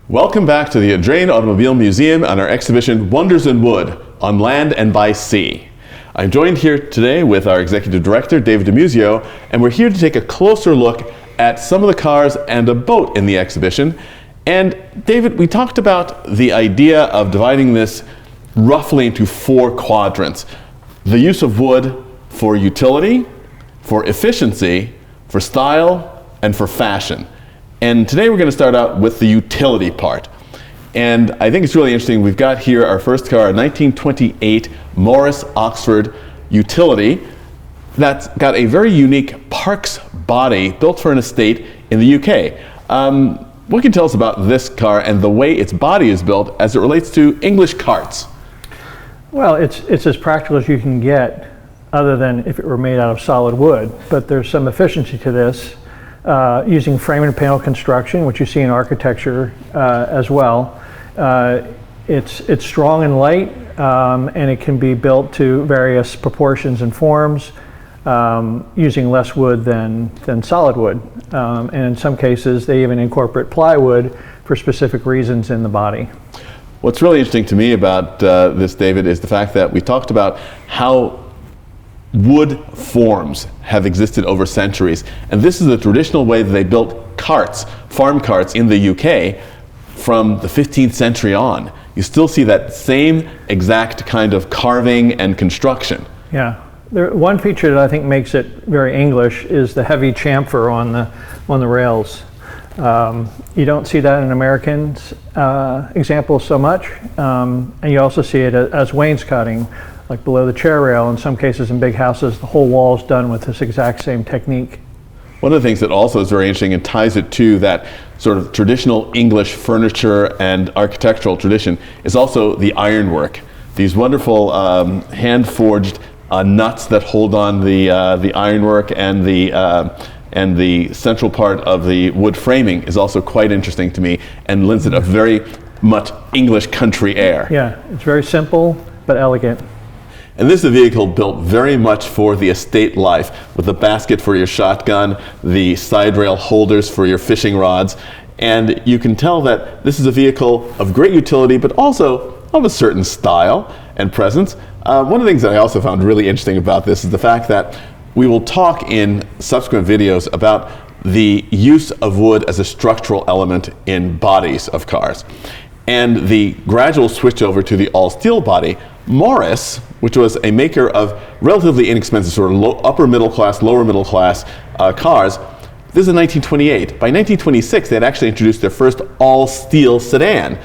Welcome back to the Audrain Automobile Museum and our exhibition Wonders in Wood, on Land and by Sea. I'm joined here today with our Executive Director, David DiMuzio, and we're here to take a closer look at some of the cars and a boat in the exhibition. And David, we talked about the idea of dividing this roughly into 4 quadrants. The use of wood for utility, for efficiency, for style, and for fashion. And today we're going to start out with the utility part. And I think it's really interesting. We've got here our first car, a 1928 Morris Oxford utility that's got a very unique Parks body built for an estate in the UK. What can you tell us about this car and the way its body is built as it relates to English carts? Well, it's as practical as you can get, other than if it were made out of solid wood. But there's some efficiency to this. Using frame and panel construction, which you see in architecture as well. It's strong and light, and it can be built to various proportions and forms, using less wood than solid wood. And in some cases, they even incorporate plywood for specific reasons in the body. What's really interesting to me about this, David, is the fact that we talked about how wood forms have existed over centuries, and this is the traditional way that they built carts, farm carts in the UK from the 15th century on. You still see that same exact kind of carving and construction. Yeah, one feature that I think makes it very English is the heavy chamfer on the rails. You don't see that in American examples so much, and you also see it as wainscoting, like below the chair rail. In some cases in big houses, the whole wall is done with this exact same technique. One of the things that also is very interesting and ties it to that sort of traditional English furniture and architectural tradition is also the ironwork. These wonderful hand-forged nuts that hold on the ironwork, and the central part of the wood framing is also quite interesting to me and lends it a very much English country air. Yeah, it's very simple but elegant. And this is a vehicle built very much for the estate life, with the basket for your shotgun, the side rail holders for your fishing rods. And you can tell that this is a vehicle of great utility, but also of a certain style and presence. One of the things that I also found really interesting about this is the fact that we will talk in subsequent videos about the use of wood as a structural element in bodies of cars. And the gradual switch over to the all-steel body. Morris, which was a maker of relatively inexpensive sort of upper middle class, lower middle class cars, this is 1928. By 1926, they had actually introduced their first all-steel sedan,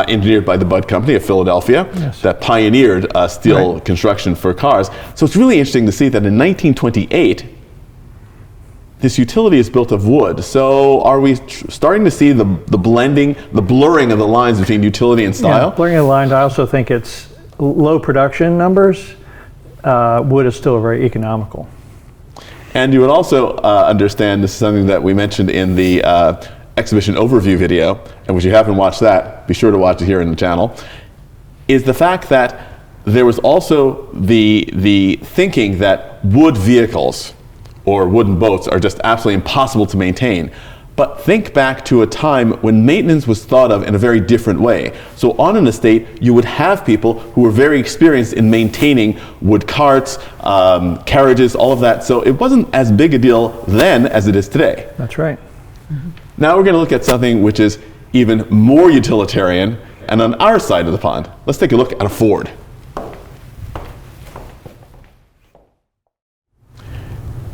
engineered by the Budd Company of Philadelphia, yes, that pioneered steel construction for cars. So it's really interesting to see that in 1928, this utility is built of wood. So are we starting to see the blending, the blurring of the lines between utility and style? Yeah, blurring of the lines. I also think it's low production numbers. Wood is still very economical. And you would also understand, this is something that we mentioned in the exhibition overview video, and which you haven't watched that, be sure to watch it here in the channel, is the fact that there was also the thinking that wood vehicles or wooden boats are just absolutely impossible to maintain. But think back to a time when maintenance was thought of in a very different way. So on an estate, you would have people who were very experienced in maintaining wood carts, carriages, all of that. So it wasn't as big a deal then as it is today. That's right. Mm-hmm. Now we're going to look at something which is even more utilitarian and on our side of the pond. Let's take a look at a Ford.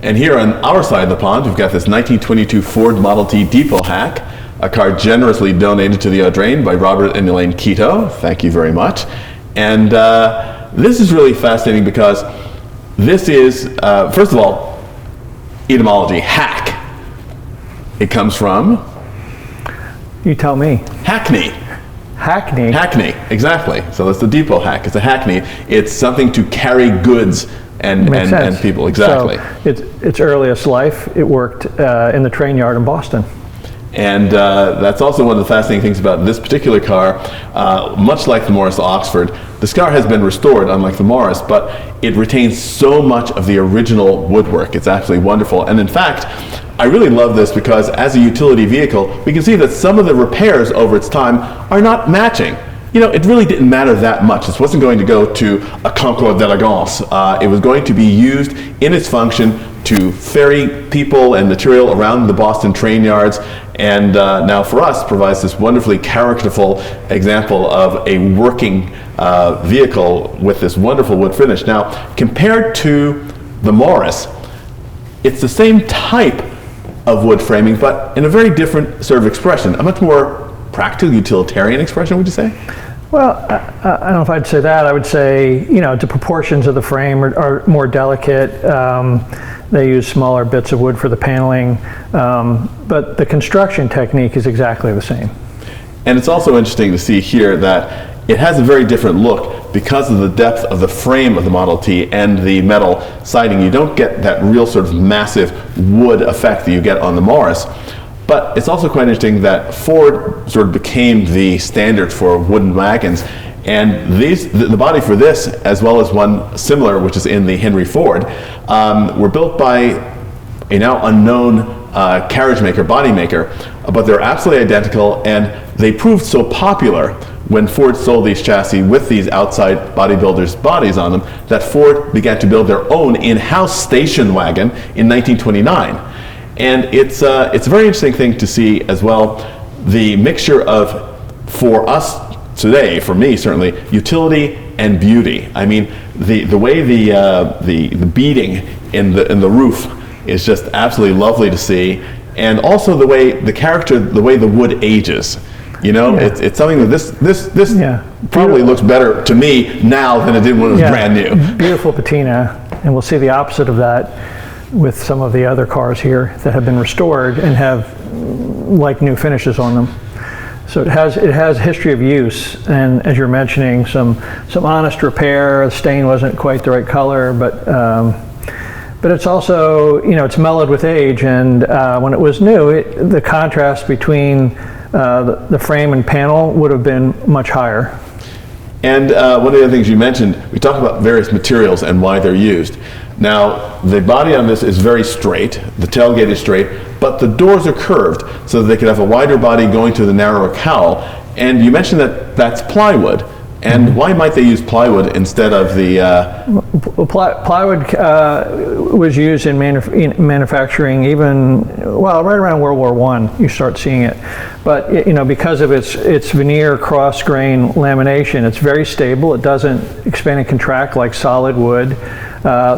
And here on our side of the pond, we've got this 1922 Ford Model T depot hack, a car generously donated to the Audrain by Robert and Elaine Quito. Thank you very much. And this is really fascinating because this is, first of all, etymology, hack. It comes from? You tell me. Hackney. Hackney? Hackney, exactly. So that's the depot hack. It's a hackney. It's something to carry goods and people, exactly. So its earliest life, it worked in the train yard in Boston. And that's also one of the fascinating things about this particular car. Much like the Morris Oxford, this car has been restored, unlike the Morris, but it retains so much of the original woodwork. It's absolutely wonderful. And in fact, I really love this because as a utility vehicle, we can see that some of the repairs over its time are not matching. You know, it really didn't matter that much. This wasn't going to go to a concours d'elegance. It was going to be used in its function to ferry people and material around the Boston train yards, and now for us provides this wonderfully characterful example of a working vehicle with this wonderful wood finish. Now, compared to the Morris, it's the same type of wood framing, but in a very different sort of expression, a much more practical, utilitarian expression, would you say? Well, I don't know if I'd say that. I would say, you know, the proportions of the frame are more delicate. They use smaller bits of wood for the paneling, but the construction technique is exactly the same. And it's also interesting to see here that it has a very different look because of the depth of the frame of the Model T and the metal siding. You don't get that real sort of massive wood effect that you get on the Morris. But it's also quite interesting that Ford sort of became the standard for wooden wagons, and the body for this, as well as one similar, which is in the Henry Ford, were built by a now unknown carriage maker, body maker, but they're absolutely identical, and they proved so popular when Ford sold these chassis with these outside bodybuilders' bodies on them that Ford began to build their own in-house station wagon in 1929. And it's a very interesting thing to see as well, the mixture of, for us today, for me certainly, utility and beauty. I mean, the way the beading in the roof is just absolutely lovely to see, and also the way the way the wood ages. You know, yeah. It's something that this yeah. probably looks better to me now than it did when it was brand new. Beautiful patina, and we'll see the opposite of that with some of the other cars here that have been restored and have like new finishes on them. So it has history of use, and as you're mentioning, some honest repair. The stain wasn't quite the right color, but it's also, you know, it's mellowed with age, and when it was new, the contrast between the frame and panel would have been much higher. And one of the other things you mentioned, we talked about various materials and why they're used. Now, the body on this is very straight, the tailgate is straight, but the doors are curved so that they could have a wider body going to the narrower cowl. And you mentioned that that's plywood. And why might they use plywood instead of the... Plywood was used in manufacturing even, well, right around World War I, you start seeing it. But, you know, because of its veneer cross-grain lamination, it's very stable. It doesn't expand and contract like solid wood.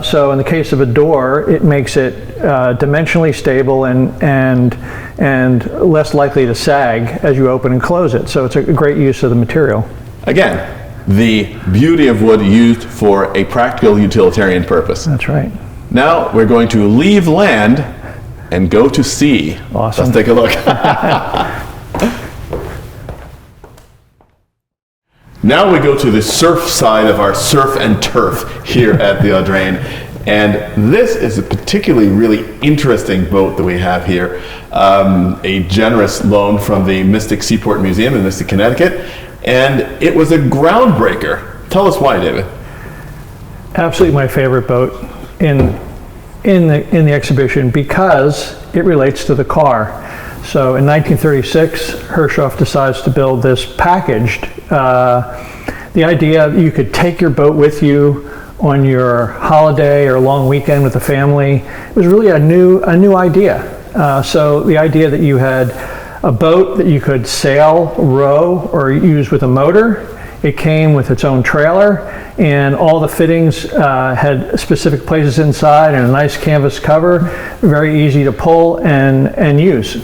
So in the case of a door, it makes it dimensionally stable and less likely to sag as you open and close it. So it's a great use of the material. Again, the beauty of wood used for a practical utilitarian purpose. That's right. Now we're going to leave land and go to sea. Awesome. Let's take a look. Now we go to the surf side of our surf and turf here at the Audrain. And this is a particularly really interesting boat that we have here. A generous loan from the Mystic Seaport Museum in Mystic, Connecticut. And it was a groundbreaker. Tell us why, David. Absolutely my favorite boat in the exhibition because it relates to the car. So in 1936, Herreshoff decides to build this packaged. The idea that you could take your boat with you on your holiday or long weekend with the family was really a new idea. So the idea that you had a boat that you could sail, row, or use with a motor. It came with its own trailer, and all the fittings had specific places inside and a nice canvas cover, very easy to pull and use.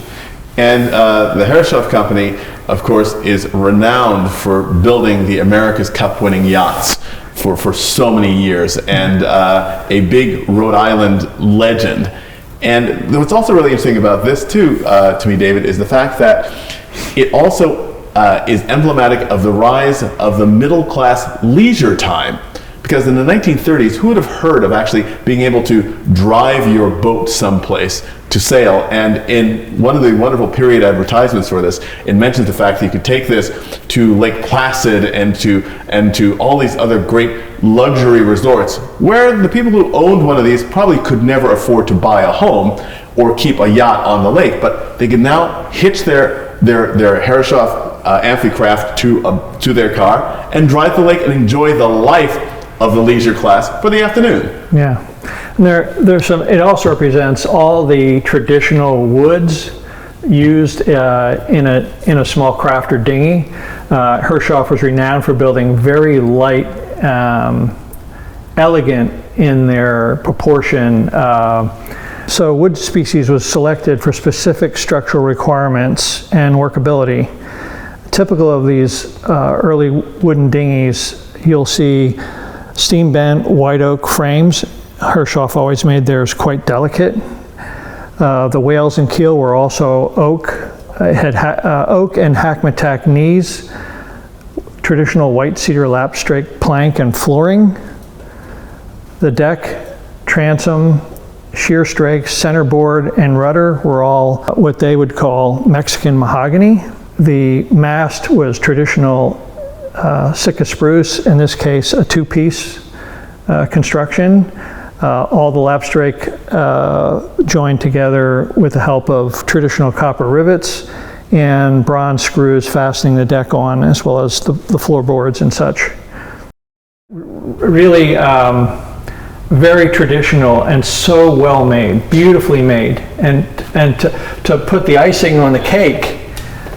And the Herreshoff Company, of course, is renowned for building the America's Cup winning yachts for so many years, and a big Rhode Island legend. And what's also really interesting about this too, to me, David, is the fact that it also is emblematic of the rise of the middle class leisure time. Because in the 1930s, who would have heard of actually being able to drive your boat someplace to sail? And in one of the wonderful period advertisements for this, it mentions the fact that you could take this to Lake Placid and to all these other great luxury resorts, where the people who owned one of these probably could never afford to buy a home or keep a yacht on the lake, but they could now hitch their Herreshoff Amphikraft to their car and drive the lake and enjoy the life of the leisure class for the afternoon. Yeah, and there's some. It also represents all the traditional woods used in a small craft or dinghy. Herreshoff was renowned for building very light, elegant in their proportion. So wood species was selected for specific structural requirements and workability. Typical of these early wooden dinghies, you'll see steam bent white oak frames. Herreshoff always made theirs quite delicate. The whales and keel were also oak. It had oak and hackmatack knees, traditional white cedar lapstrake plank and flooring. The deck, transom, sheer strakes, centerboard, and rudder were all what they would call Mexican mahogany. The mast was traditional Sitka spruce, in this case a two-piece construction. All the lapstrake joined together with the help of traditional copper rivets and bronze screws fastening the deck on, as well as the floorboards and such. Really very traditional and so well made, beautifully made. And to put the icing on the cake,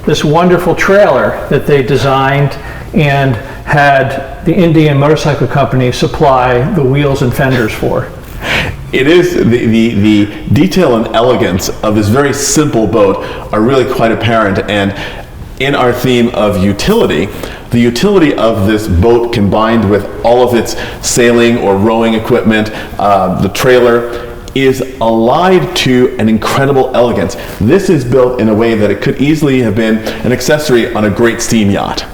this wonderful trailer that they designed and had the Indian Motorcycle Company supply the wheels and fenders for. It is the detail and elegance of this very simple boat are really quite apparent, and in our theme of utility, the utility of this boat combined with all of its sailing or rowing equipment, the trailer, is allied to an incredible elegance. This is built in a way that it could easily have been an accessory on a great steam yacht.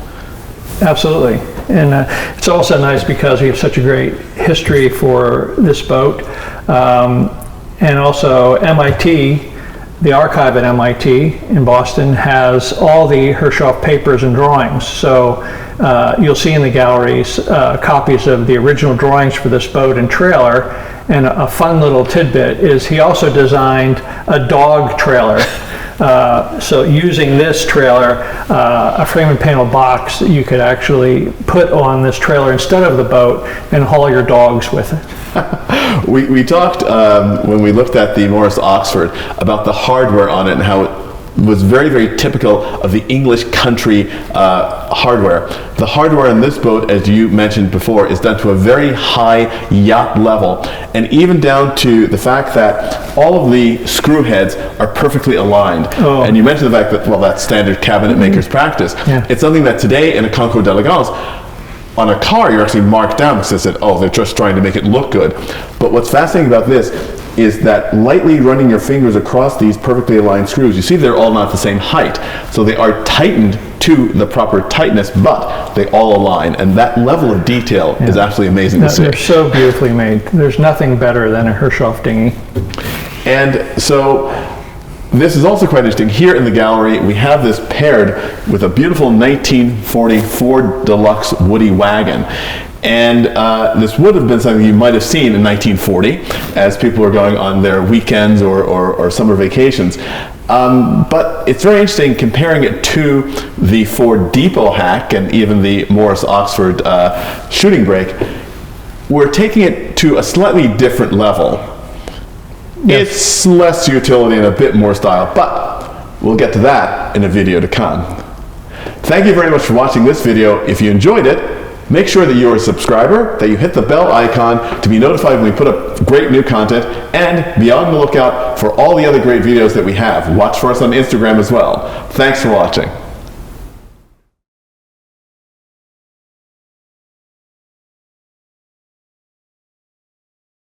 Absolutely. And it's also nice because we have such a great history for this boat. And also MIT, the archive at MIT in Boston, has all the Herreshoff papers and drawings. So you'll see in the galleries copies of the original drawings for this boat and trailer. And a fun little tidbit is he also designed a dog trailer. So using this trailer, a frame and panel box that you could actually put on this trailer instead of the boat and haul your dogs with it. We talked when we looked at the Morris Oxford about the hardware on it and how it was very, very typical of the English country hardware. The hardware in this boat, as you mentioned before, is done to a very high yacht level, and even down to the fact that all of the screw heads are perfectly aligned. Oh. And you mentioned the fact that, well, that's standard cabinet maker's practice. Yeah. It's something that today in a Concours d'Elegance, on a car, you're actually marked down because they said, oh, they're just trying to make it look good. But what's fascinating about this is that lightly running your fingers across these perfectly aligned screws, you see they're all not the same height. So they are tightened to the proper tightness, but they all align. And that level of detail is absolutely amazing to see. They're so beautifully made. There's nothing better than a Herreshoff dinghy. And so this is also quite interesting. Here in the gallery, we have this paired with a beautiful 1940 Ford Deluxe Woody wagon. And this would have been something you might have seen in 1940 as people were going on their weekends or summer vacations. But it's very interesting comparing it to the Ford Depot hack and even the Morris Oxford shooting brake. We're taking it to a slightly different level. Yes. It's less utility and a bit more style, but we'll get to that in a video to come. Thank you very much for watching this video. If you enjoyed it, make sure that you're a subscriber, that you hit the bell icon to be notified when we put up great new content, and be on the lookout for all the other great videos that we have. Watch for us on Instagram as well. Thanks for watching.